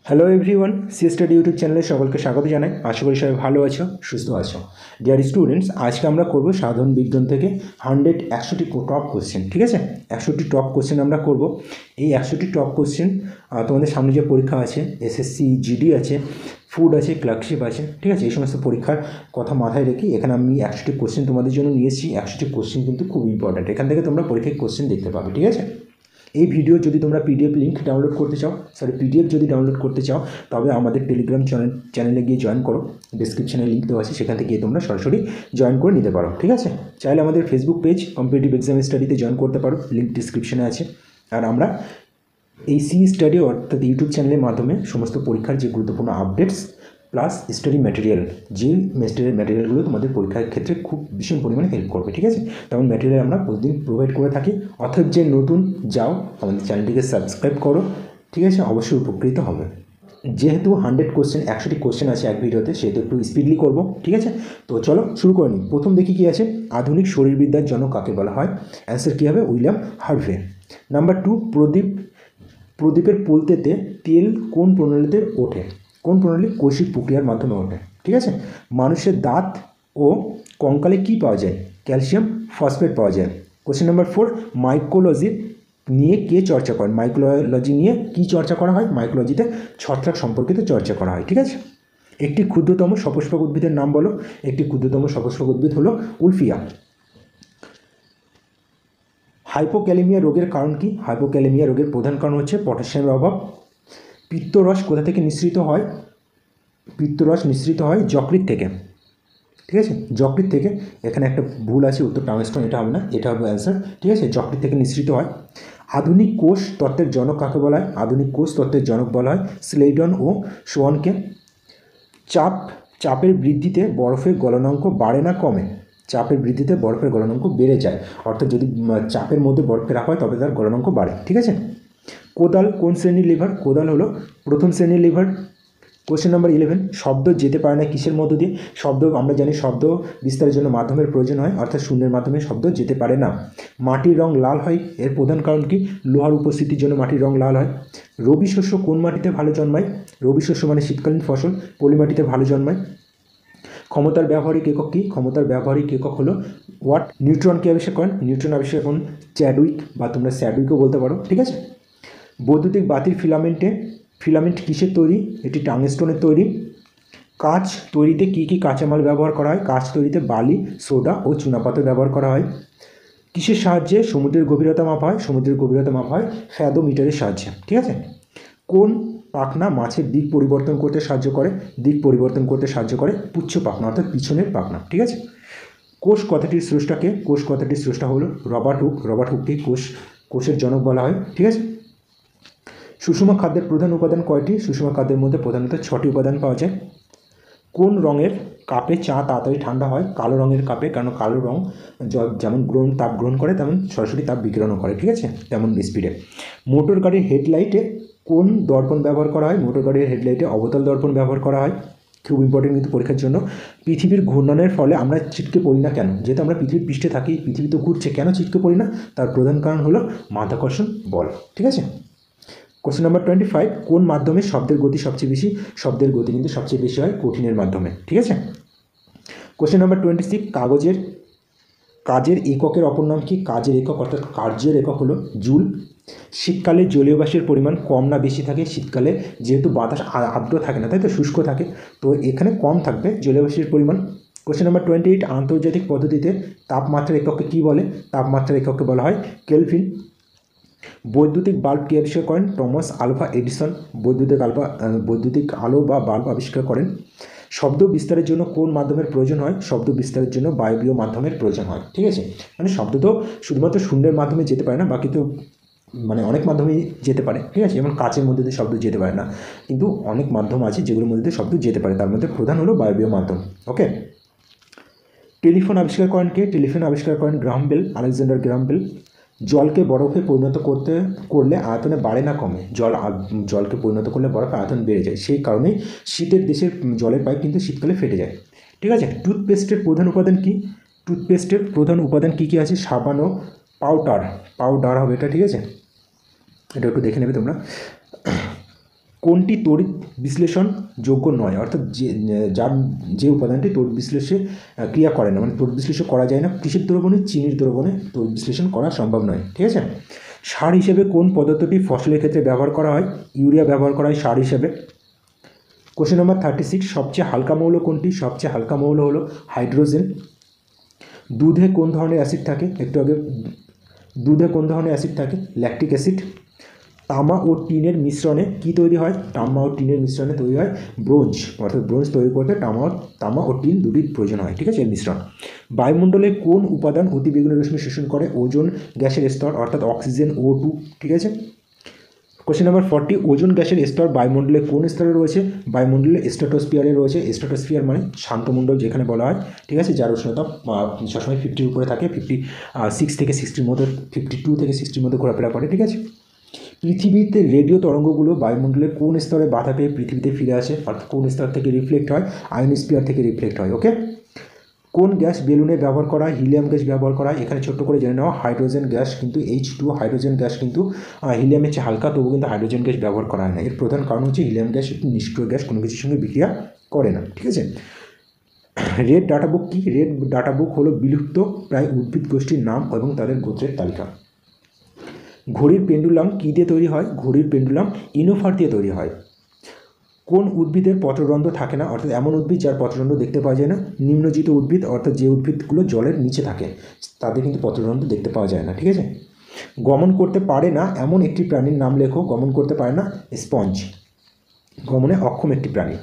Hello everyone, C study YouTube চ্যানেলে সকলকে স্বাগত জানাই। আশা করি সবাই ভালো আছো, সুস্থ আছো। ডিয়ার স্টুডেন্টস, আজকে আমরা করব সাধারণ বিজ্ঞান থেকে 100টি টপ কোশ্চেন। ঠিক আছে, 100টি টপ কোশ্চেন আমরা করব। এই 100টি টপ কোশ্চেন তোমাদের সামনে যে পরীক্ষা আছে, এসএসসি জিডি আছে, ফুড আছে, ক্লার্কশিপ আছে, ঠিক আছে, এই সমস্ত পরীক্ষার কথা মাথায় রেখে এখানে আমি 100টি কোশ্চেন তোমাদের জন্য নিয়ে এসেছি। 100টি কোশ্চেন কিন্তু খুব ইম্পর্ট্যান্ট, এখান থেকে তোমরা পরীক্ষায় কোশ্চেন দেখতে পাবে। ঠিক আছে, এই ভিডিও যদি তোমরা পিডিএফ লিঙ্ক ডাউনলোড করতে চাও, পিডিএফ যদি ডাউনলোড করতে চাও, তবে আমাদের টেলিগ্রাম চ্যানেলে গিয়ে জয়েন করো। ডিসক্রিপশানে লিঙ্ক দেওয়া আছে, সেখান থেকে গিয়ে তোমরা সরাসরি জয়েন করে নিতে পারো। ঠিক আছে, চাইলে আমাদের ফেসবুক পেজ কম্পিটিটিভ এক্সাম স্টাডিতে জয়েন করতে পারো, লিঙ্ক ডিসক্রিপশানে আছে। আর আমরা এই সি স্টাডি অর্থাৎ ইউটিউব চ্যানেলের মাধ্যমে সমস্ত পরীক্ষার যে গুরুত্বপূর্ণ আপডেটস প্লাস স্টাডি ম্যাটেরিয়াল, যে ম্যাটেরিয়ালগুলো তোমাদের পরীক্ষার ক্ষেত্রে খুব ভীষণ পরিমাণে হেল্প করবে। ঠিক আছে, তেমন ম্যাটেরিয়াল আমরা প্রতিদিন প্রোভাইড করে থাকি। অর্থাৎ যে নতুন যাও, আমাদের চ্যানেলটিকে সাবস্ক্রাইব করো। ঠিক আছে, অবশ্যই উপকৃত হবে। যেহেতু 100টি কোশ্চেন আছে এক ভিডিওতে, সেহেতু একটু স্পিডলি করব। ঠিক আছে, তো চলো শুরু করে নিই। প্রথম দেখি কী আছে, আধুনিক শরীরবিদ্যার জনক কাকে বলা হয়? অ্যান্সার কী হবে? William Harvey. নাম্বার 2, প্রদীপের পোলতেতে তেল কোন প্রণালীতে ওঠে? কোন প্রণালী? কৈশিক প্রক্রিয়ার মাধ্যমে ওঠে। ঠিক আছে, মানুষের দাঁত ও কঙ্কালে কী পাওয়া যায়? ক্যালসিয়াম ফসফেট পাওয়া যায়। কোশ্চেন নাম্বার 4, মাইকোলজি নিয়ে কে চর্চা করেন? মাইকোলজি নিয়ে কী চর্চা করা হয়? মাইকোলজিতে ছত্রাক সম্পর্কিত চর্চা করা হয়। ঠিক আছে, একটি ক্ষুদ্রতম সপুষ্পক উদ্ভিদের নাম বলো। একটি ক্ষুদ্রতম সপুষ্পক উদ্ভিদ হলো উলফিয়া। হাইপোক্যালেমিয়া রোগের কারণ কি? হাইপোক্যালেমিয়া রোগের প্রধান কারণ হচ্ছে পটাশিয়ামের অভাব। পিত্তরস কোথা থেকে নিঃসৃত হয়? পিত্তরস নিঃসৃত হয় যকৃৎ থেকে। ঠিক আছে, যকৃৎ থেকে। এখানে একটা ভুল আছে, উত্তর টাংস্টন, এটা হবে না, এটা হবে অ্যান্সার। ঠিক আছে, যকৃৎ থেকে নিঃসৃত হয়। আধুনিক কোষ তত্ত্বের জনক কাকে বলা হয়? আধুনিক কোষ তত্ত্বের জনক বলা হয় স্লেইডন ও সোয়ানকে। চাপের বৃদ্ধিতে বরফের গলনাঙ্ক বাড়ে না কমে? চাপের বৃদ্ধিতে বরফের গলনাঙ্ক বেড়ে যায়। অর্থাৎ যদি চাপের মধ্যে বরফকে রাখা হয় তবে তার গলনাঙ্ক বাড়ে। ঠিক আছে, কোদাল কোন শ্রেণীর লিভার? কোদাল হলো প্রথম শ্রেণীর লিভার। কোশ্চেন নাম্বার 11, শব্দ যেতে পারে না কিসের মধ্য দিয়ে? শব্দ আমরা জানি শব্দ বিস্তারের জন্য মাধ্যমের প্রয়োজন হয়, অর্থাৎ শূন্যের মাধ্যমে শব্দ যেতে পারে না। মাটির রং লাল হয়, এর প্রধান কারণ কি? লোহার উপস্থিতির জন্য মাটির রং লাল হয়। রবি শস্য কোন মাটিতে ভালো জন্মায়? রবি শস্য মানে শীতকালীন ফসল, পলি মাটিতে ভালো জন্মায়। ক্ষমতার ব্যবহারিক একক কি? ক্ষমতার ব্যবহারিক একক হলো ওয়াট। নিউট্রনকে আবিষ্কার করেন? নিউট্রন আবিষ্কার করেন চ্যাডউইক, বা তোমরা স্যাডউইকও বলতে পারো। ঠিক আছে, বৈদ্যুতিক বাতির ফিলামেন্ট কিসের তৈরি? এটি টাংস্টনের তৈরি। কাঁচ তৈরিতে কী কী কাঁচামাল ব্যবহার করা হয়? কাঁচ তৈরিতে বালি, সোডা ও চুনাপাথর ব্যবহার করা হয়। কিসের সাহায্যে সমুদ্রের গভীরতা মাপা হয়? সমুদ্রের গভীরতা মাপা হয় ফ্যাদোমিটারের সাহায্যে। ঠিক আছে, কোন পাখনা মাছের দিক পরিবর্তন করতে সাহায্য করে? দিক পরিবর্তন করতে সাহায্য করে পুচ্ছ পাখনা, অর্থাৎ পিছনের পাখনা। ঠিক আছে, কোষ কথাটির স্রষ্টাকে? কোষ কথাটির স্রষ্টা হলো রবার্ট হুক। রবার্ট হুককে কোষের জনক বলা হয়। ঠিক আছে, সুষম খাদ্যের প্রধান উপাদান কয়টি? সুষম খাদ্যের মধ্যে প্রধানত 6টি উপাদান পাওয়া যায়। কোন রঙের কাপে চা তাড়াতাড়ি ঠান্ডা হয়? কালো রঙের কাপে, কারণ কালো রঙ যেমন তাপ গ্রহণ করে তেমন সরাসরি তাপ বিকিরণও করে। ঠিক আছে, তেমন স্পিডে। মোটর গাড়ির হেডলাইটে কোন দর্পণ ব্যবহার করা হয়? মোটর গাড়ির হেডলাইটে অবতল দর্পণ ব্যবহার করা হয়। খুব ইম্পর্টেন্ট কিন্তু পরীক্ষার জন্য। পৃথিবীর ঘূর্ণনের ফলে আমরা ছিটকে পড়ি না কেন? যেহেতু আমরা পৃথিবীর পৃষ্ঠে থাকি, পৃথিবী তো ঘুরছে, কেন ছিটকে পড়ি না? তার প্রধান কারণ হলো মাধ্যাকর্ষণ বল। ঠিক আছে, কোশ্চেন নাম্বার 25, কোন মাধ্যমে শব্দের গতি সবচেয়ে বেশি? শব্দের গতি কিন্তু সবচেয়ে বেশি হয় কঠিনের মাধ্যমে। ঠিক আছে, কোশ্চেন নাম্বার 26, কাজের এককের অপর নাম কি? কাজের একক অর্থাৎ কার্যের একক হলো জুল। শীতকালে জলীয় বাষ্পের পরিমাণ কম না বেশি থাকে? শীতকালে যেহেতু বাতাস আর্দ্র থাকে না, তাই তো, শুষ্ক থাকে, তো এখানে কম থাকবে জলীয় বাষ্পের পরিমাণ। কোশ্চেন নাম্বার 28, আন্তর্জাতিক পদ্ধতিতে তাপমাত্রার এককে কী বলে? তাপমাত্রার এককে বলা হয় কেলভিন। বৈদ্যুতিক বাল্ব কে আবিষ্কার করেন? টমাস আলভা এডিসন বৈদ্যুতিক আলো বা বাল্ব আবিষ্কার করেন। শব্দ বিস্তারের জন্য কোন মাধ্যমের প্রয়োজন হয়? শব্দ বিস্তারের জন্য বায়বীয় মাধ্যমের প্রয়োজন হয়। ঠিক আছে, মানে শব্দ তো শুধুমাত্র শূন্যের মাধ্যমে যেতে পারে না, বাকি তো মানে অনেক মাধ্যমেই যেতে পারে। ঠিক আছে, যেমন কাচের মধ্যে দিয়ে শব্দ যেতে পারে না, কিন্তু অনেক মাধ্যম আছে যেগুলোর মধ্যে দিয়ে শব্দ যেতে পারে, তার মধ্যে প্রধান হলো বায়বীয় মাধ্যম। ওকে, টেলিফোন আবিষ্কার করেন কে? টেলিফোন আবিষ্কার করেন Graham Bell, Alexander Graham Bell. জলকে বরফে পরিণত করলে আয়তনে বাড়ে না কমে? জলকে পরিণত করলে বরফে আয়তন বেড়ে যায়, সেই কারণেই শীতের দেশের জলের পাইপ কিন্তু শীতকালে ফেটে যায়। ঠিক আছে, টুথপেস্টের প্রধান উপাদান কি? টুথপেস্টের প্রধান উপাদান কী কী আছে? সাবান ও পাউডার হবে এটা। ঠিক আছে, এটা একটু দেখে নেবে তোমরা। কোনটি তড়িৎ বিশ্লেষণ যোগ্য নয়, অর্থাৎ যে উপাদানটি তড়িৎ বিশ্লেষে ক্রিয়া করে না, মানে তড়িৎ বিশ্লেষণ করা যায় না। কিসের দ্রবণে? চিনির দ্রবণে তড়িৎ বিশ্লেষণ করা সম্ভব নয়। ঠিক আছে। সার হিসেবে কোন পদার্থটি ফসলের ক্ষেত্রে ব্যবহার করা হয়? ইউরিয়া ব্যবহার করা হয় সার হিসেবে। কোশ্চেন নাম্বার 36, সবচেয়ে হালকা মৌল কোনটি? সবচেয়ে হালকা মৌল হলো হাইড্রোজেন। দুধে কোন ধরনের অ্যাসিড থাকে? একটু আগে দুধে কোন ধরনের অ্যাসিড থাকে? Lactic acid. তামা ও টিনের মিশ্রণে কি তৈরি হয়? তামা ও টিনের মিশ্রণে তৈরি হয় ব্রোঞ্জ, অর্থাৎ ব্রোঞ্জ তৈরি করতে তামা ও টিন দুটির প্রয়োজন হয়। ঠিক আছে, এর মিশ্রণ। বায়ুমণ্ডলে কোন উপাদান অতিবেগুনি রশ্মি শোষণ করে? ওজোন গ্যাসের স্তর, অর্থাৎ অক্সিজেন O2। ঠিক আছে। কোশ্চেন নাম্বার 40, ওজোন গ্যাসের স্তর বায়ুমণ্ডলে কোন স্তরে রয়েছে? বায়ুমণ্ডলে স্ট্র্যাটোস্ফিয়ারে রয়েছে। স্ট্র্যাটোস্ফিয়ার মানে শান্তমণ্ডল যেখানে বলা হয়। ঠিক আছে, যার উষ্ণতা সবসময় 50-র উপরে থাকে, 56 থেকে 60-র মধ্যে, 52 থেকে 60-র মধ্যে ঘোরাফেরা করে। ঠিক আছে। পৃথিবীতে রেডিও তরঙ্গগুলো বায়ুমণ্ডলের কোন স্তরে বাধা পেয়ে পৃথিবীতে ফিরে আসে, অর্থাৎ কোন স্তর থেকে রিফ্লেক্ট হয়? আয়োনোস্ফিয়ার থেকে রিফ্লেক্ট হয়। ওকে। কোন গ্যাস বেলুনে ব্যবহার করা হয়? হিলিয়াম গ্যাস ব্যবহার করা হয়। এখানে ছোট্ট করে জেনে নেওয়া, হাইড্রোজেন গ্যাস কিন্তু H2O, হাইড্রোজেন গ্যাস কিন্তু হিলিয়ামের চেয়ে হালকা, তবু কিন্তু হাইড্রোজেন গ্যাস ব্যবহার করা হয় না। এর প্রধান কারণ হচ্ছে হিলিয়াম গ্যাস একটি নিষ্ক্রিয় গ্যাস, কোনো কিছুর সঙ্গে বিক্রিয়া করে না। ঠিক আছে। রেড ডাটা বুক কি? রেড ডাটা বুক হলো বিলুপ্ত প্রায় উদ্ভিদ গোষ্ঠীর নাম এবং তাদের গোত্রের তালিকা। ঘড়ির পেন্ডুলাম কী দিয়ে তৈরি হয়? ঘড়ির পেন্ডুলাম ইনোফার দিয়ে তৈরি হয়। কোন উদ্ভিদের পত্ররন্ধ্র থাকে না, অর্থাৎ এমন উদ্ভিদ যার পত্ররন্ধ্র দেখতে পাওয়া যায় না? নিম্নজিত উদ্ভিদ, অর্থাৎ যে উদ্ভিদগুলো জলের নিচে থাকে তাদের কিন্তু পত্ররন্ধ্র দেখতে পাওয়া যায় না। ঠিক আছে। গমন করতে পারে না এমন একটি প্রাণীর নাম লেখো। গমন করতে পারে না, স্পঞ্জ। গমনে অক্ষম একটি প্রাণী।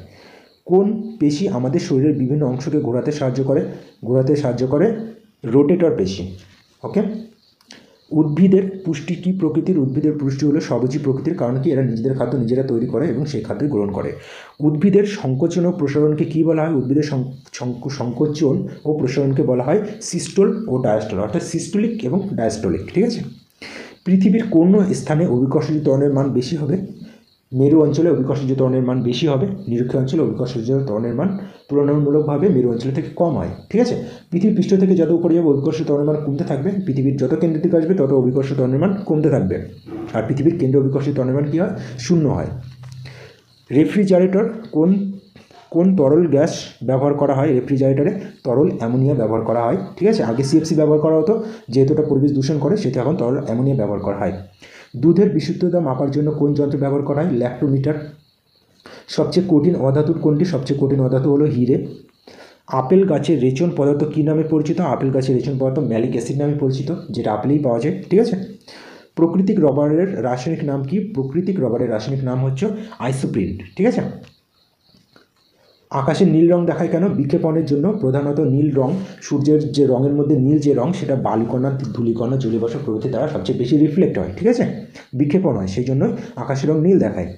কোন পেশি আমাদের শরীরের বিভিন্ন অংশকে ঘোরাতে সাহায্য করে? রোটেটর পেশি। ওকে। উদ্ভিদের পুষ্টি কী প্রকৃতির? উদ্ভিদের পুষ্টি হলো স্বভোজী প্রকৃতির। কারণ কি? এরা নিজেদের খাদ্য নিজেরা তৈরি করে এবং সেই খাদ্য গ্রহণ করে। উদ্ভিদের সংকোচন ও প্রসারণকে কী বলা হয়? উদ্ভিদের সংকোচন ও প্রসারণকে বলা হয় সিস্টোল ও ডায়াস্টোল, অর্থাৎ সিস্টোলিক এবং ডায়াস্টোলিক। ঠিক আছে। পৃথিবীর কোন স্থানে অভিকর্ষজ ত্বরণের মান বেশি হবে? মেরু অঞ্চলে অভিকর্ষজ ত্বরণের মান বেশি হবে। নিরক্ষীয় অঞ্চলে অভিকর্ষজ ত্বরণের মান তুলনামূলকভাবে মেরু অঞ্চল থেকে কম হয়। ঠিক আছে। পৃথিবীর পৃষ্ঠ থেকে যত উপরে যাবে অভিকর্ষজ ত্বরণের মান কমতে থাকবে। পৃথিবীর যত কেন্দ্রের দিকে আসবে তত অভিকর্ষজ ত্বরণের মান কমতে থাকবে। আর পৃথিবীর কেন্দ্রে অভিকর্ষজ ত্বরণের মান কী হয়? 0 হয়। রেফ্রিজারেটর কোন তরল গ্যাস ব্যবহার করা হয়? রেফ্রিজারেটরে তরল অ্যামোনিয়া ব্যবহার করা হয়। ঠিক আছে। আগে CFC ব্যবহার করা হতো, যেহেতু এটা পরিবেশ দূষণ করে সেটা এখন তরল অ্যামোনিয়া ব্যবহার করা হয়। দুধের বিশুদ্ধতা মাপার জন্য কোন যন্ত্র ব্যবহার করা হয়? ল্যাক্টোমিটার। সবচেয়ে কঠিন অধাতু কোনটি? সবচেয়ে কঠিন অধাতু হলো হিরে। আপেল গাছের রেচন পদার্থ কী নামে পরিচিত? আপেল গাছের রেচন পদার্থ ম্যালিক অ্যাসিড নামে পরিচিত, যেটা আপেলেই পাওয়া যায়। ঠিক আছে। প্রাকৃতিক রবারের রাসায়নিক নাম কি? প্রাকৃতিক রবারের রাসায়নিক নাম হচ্ছে আইসোপ্রিন। ঠিক আছে। আকাশে নীল রং দেখায় কেন? বিক্ষেপণের জন্য। প্রধানত নীল রং, সূর্যের যে রঙের মধ্যে নীল যে রং, সেটা বালুকণা, ধূলিকণা, জলীয়বাষ্প প্রভৃতি দ্বারা সবচেয়ে বেশি রিফ্লেক্ট হয়। ঠিক আছে, বিক্ষেপণ হয়, সেই জন্য আকাশের রং নীল দেখায়।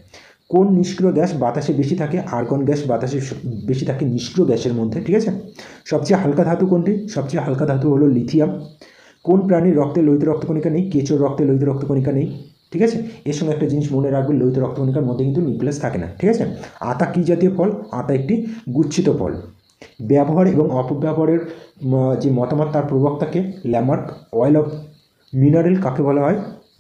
কোন নিষ্ক্রিয় গ্যাস বাতাসে বেশি থাকে? আর্গন গ্যাস বাতাসে বেশি থাকে নিষ্ক্রিয় গ্যাসের মধ্যে। ঠিক আছে। সবচেয়ে হালকা ধাতু কোনটি? সবচেয়ে হালকা ধাতু হলো লিথিয়াম। কোন প্রাণীর রক্তে লোহিত রক্তকণিকা নেই? কেঁচোর রক্তে লোহিত রক্তকণিকা নেই। ঠিক আছে। এর সঙ্গে একটা জিনিস মনে রাখবেন, লোহিত রক্তকণিকার মধ্যে কিন্তু নিউক্লিয়াস থাকে না। ঠিক আছে। আতা কী জাতীয় ফল? আতা একটি গুচ্ছিত ফল। ব্যবহার এবং অপব্যবহারের যে মতামত তার প্রবক্তাকে ল্যামার্ক। অয়েল অফ মিনারেল কাকে বলা হয়?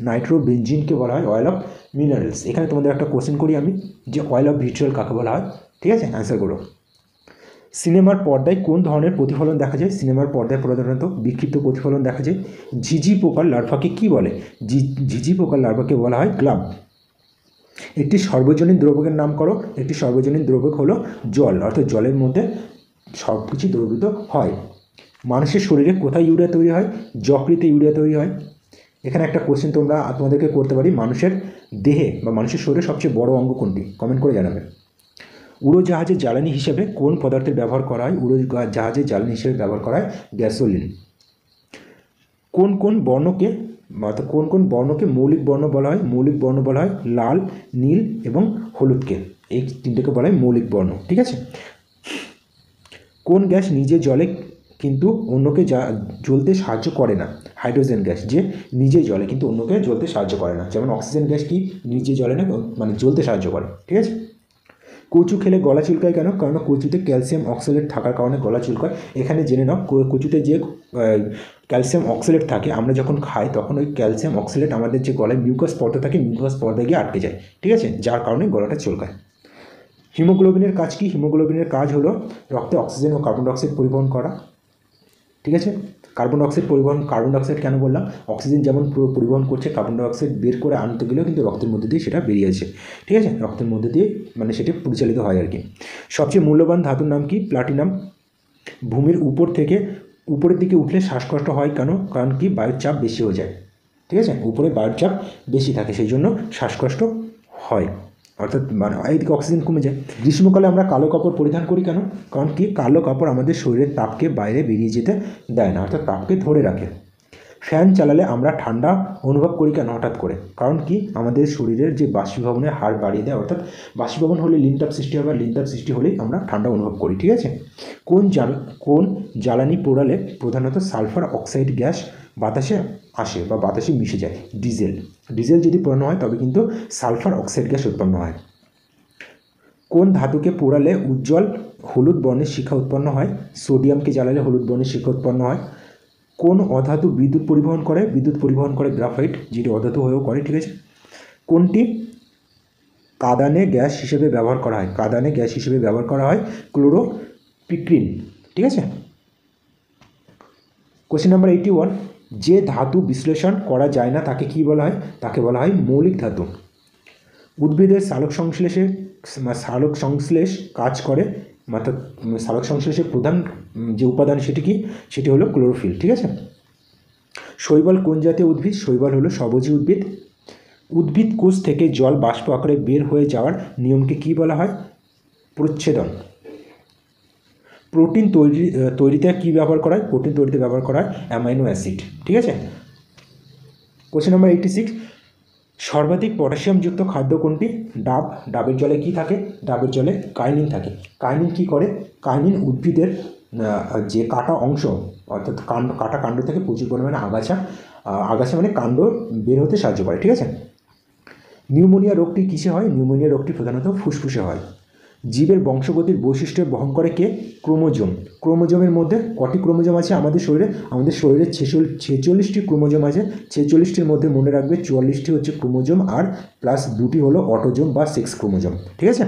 নাইট্রোবেনজিনকে বলা হয় অয়েল অফ মিনারেলস। এখানে তোমাদের একটা কোশ্চেন করি আমি, যে অয়েল অফ ভিট্রিয়ল কাকে বলা হয়? ঠিক আছে, অ্যান্সার করো। সিনেমার পর্দায় কোন ধরনের প্রতিফলন দেখা যায়? সিনেমার পর্দায় প্রধানত বিক্ষিপ্ত প্রতিফলন দেখা যায়। ঝিঝি পোকার লার্ভাকে কী বলে? ঝিঝি পোকার লার্ভাকে বলা হয় গ্লাব। একটি সর্বজনীন দ্রবকের নাম করো। একটি সর্বজনীন দ্রবক হলো জল, অর্থাৎ জলের মধ্যে সব কিছু দ্রবীভূত হয়। মানুষের শরীরে কোথায় ইউরিয়া তৈরি হয়? যকৃতে ইউরিয়া তৈরি হয়। এখানে একটা কোশ্চেন তোমাদেরকে করতে পারি, মানুষের দেহে বা মানুষের শরীরে সবচেয়ে বড় অঙ্গ কোনটি? কমেন্ট করে জানাবে। উড়োজাহাজের জ্বালানি হিসেবে কোন পদার্থের ব্যবহার করা হয়? উড়োজাহাজের জ্বালানি হিসেবে ব্যবহার করা হয় গ্যাসোলিন। কোন কোন বর্ণকে মৌলিক বর্ণ বলা হয়? মৌলিক বর্ণ বলা হয় লাল, নীল এবং হলুদকে। এই তিনটেকে বলা হয় মৌলিক বর্ণ। ঠিক আছে। কোন গ্যাস নিজে জ্বলে কিন্তু অন্যকে জ্বলতে সাহায্য করে না? হাইড্রোজেন গ্যাস, যে নিজে জ্বলে কিন্তু অন্যকে জ্বলতে সাহায্য করে না। যেমন অক্সিজেন গ্যাস কি নিজে জ্বলে না, মানে জ্বলতে সাহায্য করে। ঠিক আছে। কচু খেলে গলা চুলকায় কেন? কারণ কচুতে ক্যালসিয়াম অক্সালেট থাকার কারণে গলা চুলকায়। এখানে জেনে নাও কচুতে যে ক্যালসিয়াম অক্সালেট থাকে, আমরা যখন খাই তখন ওই ক্যালসিয়াম অক্সালেট আমাদের যে গলায় মিউকাস পর্দা থাকে, মিউকাস পর্দায় গিয়ে আটকে যায়, ঠিক আছে, যার কারণে গলাটা চুলকায়। হিমোগ্লোবিনের কাজ কি? হিমোগ্লোবিনের কাজ হলো রক্তে অক্সিজেন ও কার্বন ডাইঅক্সাইড পরিবহন করা, ঠিক আছে। কার্বন ডাইঅক্সাইড কেন বললাম? অক্সিজেন যেমন পরিবহন করছে, কার্বন ডাইঅক্সাইড বের করে আনতে গেলেও কিন্তু রক্তের মধ্যে দিয়ে সেটা বেরিয়েছে, ঠিক আছে, রক্তের মধ্যে দিয়ে মানে সেটা পরিচালিত হয় আর কি। সবচেয়ে মূল্যবান ধাতুর নাম কি? প্লাটিনাম। ভূমির উপরের দিকে উঠলে শ্বাসকষ্ট হয় কেন? কারণ কি? বায়ুর চাপ বেশি হয়ে যায়, ঠিক আছে, উপরে বায়ুর চাপ বেশি থাকে, সেই জন্য শ্বাসকষ্ট হয়, অর্থাৎ মানে এইদিকে অক্সিজেন কমে যায়। গ্রীষ্মকালে আমরা কালো কাপড় পরিধান করি কেন? কারণ কি? কালো কাপড় আমাদের শরীরের তাপকে বাইরে বেরিয়ে যেতে দেয় না, অর্থাৎ তাপকে ধরে রাখে। ফ্যান চালালে আমরা ঠান্ডা অনুভব করি কেন হঠাৎ করে? কারণ কি? আমাদের শরীরের যে বাষ্পীভবনের হার বাড়িয়ে দেয়, অর্থাৎ বাষ্পীভবন হলে লিনতাপ সৃষ্টি হবে, আর লিনতাপ সৃষ্টি হলেই আমরা ঠান্ডা অনুভব করি, ঠিক আছে। কোন জ্বালানি পোড়ালে প্রধানত সালফার অক্সাইড গ্যাস বাতাসে আসে বা বাতাসে মিশে যায়? ডিজেল যদি পোড়ানো হয় তবে কিন্তু সালফার অক্সাইড গ্যাস উৎপন্ন হয়। কোন ধাতুকে পোড়ালে উজ্জ্বল হলুদ বর্ণের শিখা উৎপন্ন হয়? সোডিয়ামকে জ্বালালে হলুদ বর্ণের শিখা উৎপন্ন হয়। কোন অধাতু বিদ্যুৎ পরিবহন করে? বিদ্যুৎ পরিবহন করে গ্রাফাইট, যেটি অধাতু হয়েও করে, ঠিক আছে। কোনটি কাদানে গ্যাস হিসেবে ব্যবহার করা হয়? কাদানে গ্যাস হিসেবে ব্যবহার করা হয় ক্লোরোপিক্রিন, ঠিক আছে। কোশ্চেন নাম্বার 81, যে ধাতু বিশ্লেষণ করা যায় না তাকে কি বলা হয়? তাকে বলা হয় মৌলিক ধাতু। উদ্ভিদের সালোক সংশ্লেষ কাজ করে, অর্থাৎ সালোক সংশ্লেষের প্রধান যে উপাদান সেটি হলো ক্লোরোফিল, ঠিক আছে। শৈবাল কোন জাতীয় উদ্ভিদ? শৈবাল হলো স্বভোজী উদ্ভিদ। উদ্ভিদ কোষ থেকে জল বাষ্প আকারে বের হয়ে যাওয়ার নিয়মকে কি বলা হয়? প্রচ্ছেদন। প্রোটিন তৈরিতে কি ব্যবহার করা হয়? প্রোটিন তৈরিতে ব্যবহার করা হয় অ্যামাইনো অ্যাসিড, ঠিক আছে। কোশ্চেন নাম্বার 86, সর্বাধিক পটাশিয়ামযুক্ত খাদ্য কোনটি? ডাবের জলে কি থাকে? ডাবের জলে কাইনিন থাকে। কাইনিন কি করে? কাইনিন উদ্ভিদের যে কাটা অংশ, অর্থাৎ কাটা কাণ্ড থেকে প্রচুর পরিমাণে আগাছা মানে কাণ্ড বের হতে সাহায্য করে, ঠিক আছে। নিউমোনিয়া রোগটি কিসে হয়? নিউমোনিয়া রোগটি প্রধানত ফুসফুসে হয়। জীবের বংশগতির বৈশিষ্ট্য বহন করে কে? ক্রোমোজোম। ক্রোমোজোমের মধ্যে কটি ক্রোমোজোম আছে আমাদের শরীরে? আমাদের শরীরে 46টি ক্রোমোজোম আছে। 46টির মধ্যে মনে রাখবে 44টি হচ্ছে ক্রোমোজোম আর প্লাস 2টি হলো অটোজোম বা সেক্স ক্রোমোজোম, ঠিক আছে।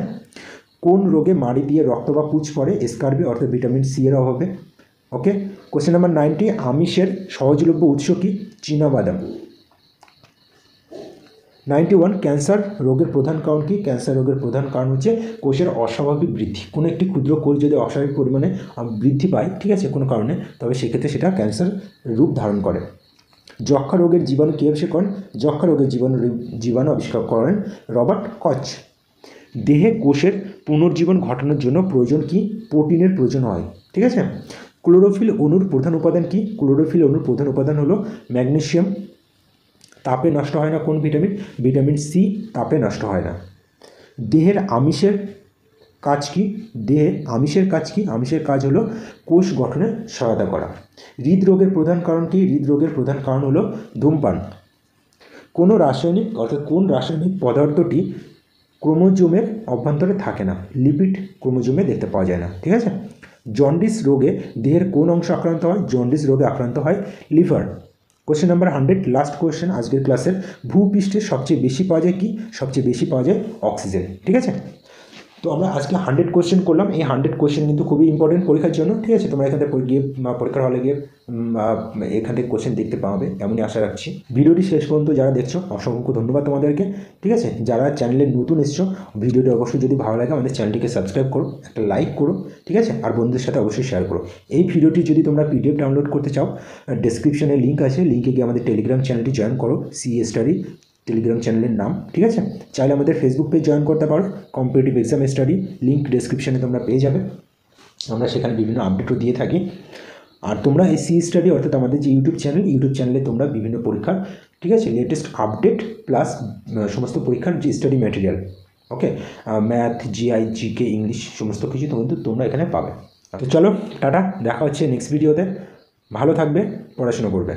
কোন রোগে মাড়ি দিয়ে রক্ত বা পুঁজ পড়ে? স্কারবি, অর্থাৎ ভিটামিন সি এর অভাবে। ওকে। কোশ্চেন নাম্বার 90, আমিষের সহজলভ্য উৎস কি? চীনাবাদাম। 91, ক্যান্সার রোগের প্রধান কারণ কি? ক্যান্সার রোগের প্রধান কারণ হচ্ছে কোষের অস্বাভাবিক বৃদ্ধি। কোনো একটি ক্ষুদ্র কোষ যদি অস্বাভাবিক পরিমাণে বৃদ্ধি পায়, ঠিক আছে, কোনো কারণে, তবে সেক্ষেত্রে সেটা ক্যান্সার রূপ ধারণ করে। যক্ষা রোগের জীবাণু কী আবিষ্কার করেন? যক্ষা রোগের জীবাণু আবিষ্কার করেন রবার্ট কচ। দেহে কোষের পুনর্জীবন ঘটানোর জন্য প্রয়োজন কি? প্রোটিনের প্রয়োজন হয়, ঠিক আছে। ক্লোরোফিল অণুর প্রধান উপাদান কি? ক্লোরোফিল অণুর প্রধান উপাদান হলো ম্যাগনেসিয়াম। তাপে নষ্ট হয় না কোন ভিটামিন? ভিটামিন সি তাপে নষ্ট হয় না। দেহের আমিষের কাজ কি? আমিষের কাজ হলো কোষ গঠনে সহায়তা করা। হৃদরোগের প্রধান কারণ কি? হৃদরোগের প্রধান কারণ হলো ধূমপান। কোন রাসায়নিক পদার্থটি ক্রোমোজোমের অভ্যন্তরে থাকে না? লিপিড ক্রোমোজোমে দেখতে পাওয়া যায় না, ঠিক আছে। জন্ডিস রোগে দেহের কোন অংশ আক্রান্ত হয়? জন্ডিস রোগে আক্রান্ত হয় liver. Question number 100, last question আজকের ক্লাসের। ভূপৃষ্ঠে সবচেয়ে বেশি পাওয়া যায় কি? সবচেয়ে বেশি পাওয়া যায় অক্সিজেন, ঠিক আছে। তো আমরা আজকে 100 কোশ্চেন করলাম। এই 100 কোশ্চেন কিন্তু খুবই ইম্পর্টেন্ট পরীক্ষার জন্য, ঠিক আছে। তোমরা এখান থেকে গিয়ে পরীক্ষার হলে গিয়ে এখান থেকে কোশ্চেন দেখতে পাবে, এমনই আশা রাখছি। ভিডিওটি শেষ পর্যন্ত যারা দেখছো অসংখ্য ধন্যবাদ তোমাদেরকে, ঠিক আছে। যারা চ্যানেলে নতুন এসছো, ভিডিওটি অবশ্যই যদি ভালো লাগে আমাদের চ্যানেলটিকে সাবস্ক্রাইব করো, একটা লাইক করো, ঠিক আছে, আর বন্ধুদের সাথে অবশ্যই শেয়ার করো। এই ভিডিওটি যদি তোমরা পিডিএফ ডাউনলোড করতে চাও, ডেসক্রিপশনে লিঙ্ক আছে, লিঙ্কে গিয়ে আমাদের টেলিগ্রাম চ্যানেলটি জয়েন করো, সিএ স্টাডি টেলিগ্রাম চ্যানেলের নাম, ঠিক আছে। চাইলে আমাদের ফেসবুক পেজ জয়েন করতে পারো, কম্পিটিটিভ এক্সাম স্টাডি, লিঙ্ক ডেসক্রিপশনে তোমরা পেয়ে যাবে। আমরা সেখানে বিভিন্ন আপডেটও দিয়ে থাকি। আর তোমরা এই সি স্টাডি অর্থাৎ আমাদের যে ইউটিউব চ্যানেলে তোমরা বিভিন্ন পরীক্ষার, ঠিক আছে, লেটেস্ট আপডেট প্লাস সমস্ত পরীক্ষার যে স্টাডি ম্যাটেরিয়াল, ওকে, ম্যাথ, জিআই, জিকে, ইংলিশ সমস্ত কিছু তোমরা এখানে পাবে। তো চলো টাটা, দেখা হচ্ছে নেক্সট ভিডিওতে। ভালো থাকবে, পড়াশোনা করবে।